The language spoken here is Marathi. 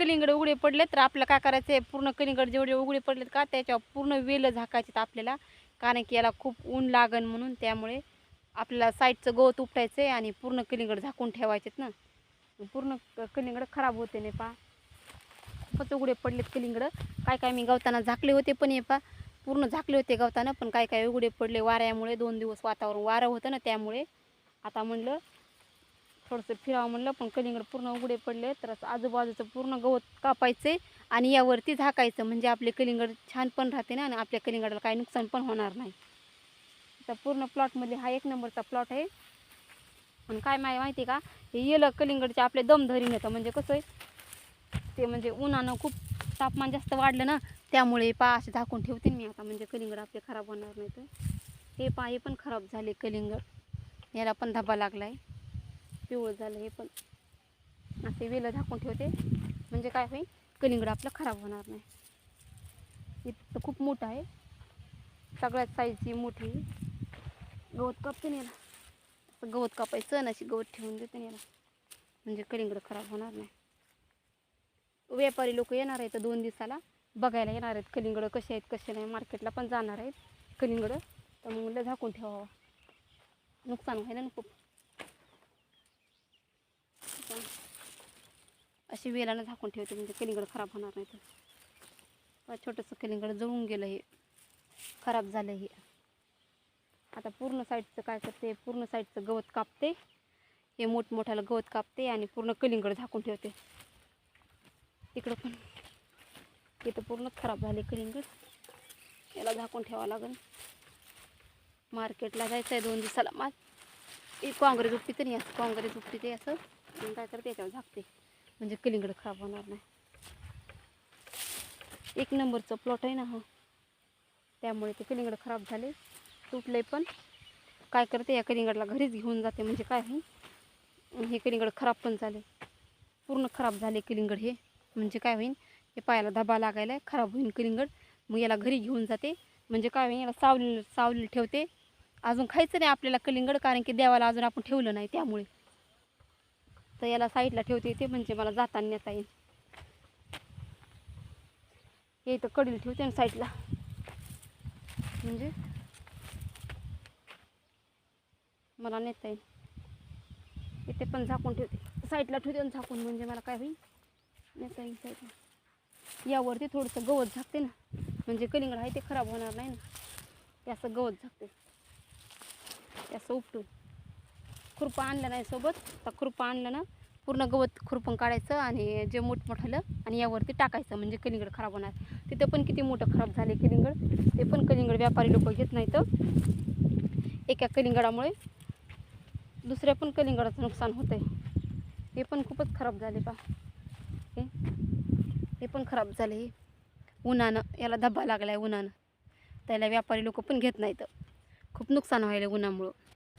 कलिंगड उघडे पडले तर आपल्याला काय करायचं आहे, पूर्ण कलिंगड जेवढे उघडे पडलेत का त्याच्यावर पूर्ण वेल झाकायचे आपल्याला, कारण की याला खूप ऊन लागन म्हणून. त्यामुळे आपल्याला साईडचं गवत उपटायचं आहे आणि पूर्ण कलिंगड झाकून ठेवायचेत ना, पूर्ण कलिंगड खराब होते नाही पा. खूपच उघडे पडलेत कलिंगड. काय काय मी गवताना झाकले होते, पण हे पा पूर्ण झाकले होते गवताना, पण काय काय उघडे पडले वाऱ्यामुळे. 2 दिवस वातावरण वारं होतं ना, त्यामुळे आता म्हणलं थोडंसं फिरावं म्हणलं, पण कलिंगड पूर्ण उघडे पडले. तर असं आजूबाजूचं पूर्ण गवत कापायचे आणि यावरती झाकायचं, म्हणजे आपले कलिंगड छान पण राहते ना आणि आपल्या कलिंगडाला काही नुकसान पण होणार नाही. आता पूर्ण प्लॉटमध्ये हा 1 नंबरचा प्लॉट आहे. पण काय माहिती का, हे येलं कलिंगडचे आपले दम धरीन येतं. म्हणजे कसं आहे ते, म्हणजे उन्हानं खूप तापमान जास्त वाढलं ना, त्यामुळे पा असे झाकून ठेवते मी आता, म्हणजे कलिंगड आपले खराब होणार नाही. तर हे पा हे पण खराब झाले कलिंगड, याला पण धब्बा लागला आहे, पिवळं झालं. हे पण असे वेलं झाकून ठेवते, म्हणजे काय होईल, कलिंगड आपलं खराब होणार नाही. इथं खूप मोठं आहे, सगळ्यात साईजची मोठी. गवत कापते ना याला, असं गवत कापायचं आणि अशी गवत ठेवून देते ना याला, म्हणजे कलिंगड खराब होणार नाही. व्यापारी लोक येणार आहेत 2 दिवसाला, बघायला येणार आहेत कलिंगड कसे आहेत कसे नाही. मार्केटला पण जाणार आहेत कलिंगड, तर मग म्हणलं झाकून ठेवावं, नुकसान व्हायला ना खूप. अशी वेलानं झाकून ठेवते, म्हणजे कलिंगड खराब होणार नाही. तर छोटंसं कलिंगड जळून गेलं, हे खराब झालं. हे आता पूर्ण साईडचं काय करते, पूर्ण साईडचं गवत कापते, हे मोठमोठ्याला गवत कापते आणि पूर्ण कलिंगड झाकून ठेवते. तिकडं पण इथं पूर्ण खराब झाले कलिंगड, याला झाकून ठेवावं लागेल. मार्केटला जायचं आहे 2 दिवसाला. काँग्रेस उपटी तर नाही, असं काँग्रेस उपटी ते असं काय करते, याच्यावर झाकते, म्हणजे कलिंगड खराब होणार नाही. 1 नंबरचं प्लॉट आहे ना हा, त्यामुळे ते कलिंगड खराब झाले, तुटले. पण काय करते, या कलिंगडला घरीच घेऊन जाते, म्हणजे काय होईल, हे कलिंगड खराब पण झाले, पूर्ण खराब झाले कलिंगड हे. म्हणजे काय होईल, हे पायाला धबा लागायला, खराब होईल कलिंगड. मग याला घरी घेऊन जाते, म्हणजे काय होईल, याला सावली ठेवते. अजून खायचं नाही आपल्याला कलिंगड, कारण की देवाला अजून आपण ठेवलं नाही, त्यामुळे तर याला साईडला ठेवते ते, म्हणजे मला जाताना नेता येईल. हे तर कडीला ठेवते ना साईडला, म्हणजे मला नेता येईल. इथे पण झाकून ठेवते, साईडला ठेवते आणि झाकून, म्हणजे मला काय होईल, नेता येईल साईडला. यावरती थोडंसं गवत झाकते ना, म्हणजे कलिंगड आहे ते खराब होणार नाही ना. ते असं गवत झाकते, ते असं उपटून. खुरपं आणलं नाही सोबत, तर खुरपं आणलं ना, पूर्ण गवत खुरपून काढायचं आणि जे मोठमोठालं आणि यावरती टाकायचं, म्हणजे कलिंगड खराब होणार. तिथं पण किती मोठं खराब झाले कलिंगड, ते पण कलिंगड व्यापारी लोक घेत नाही. तर एका कलिंगडामुळे दुसऱ्या पण कलिंगडाचं नुकसान होतं आहे. हे पण खूपच खराब झाले पा, हे पण खराब झाले. हे उन्हानं याला धब्बा लागला आहे, उन्हानं, त्याला व्यापारी लोक पण घेत नाहीत, खूप नुकसान व्हायला उन्हामुळं.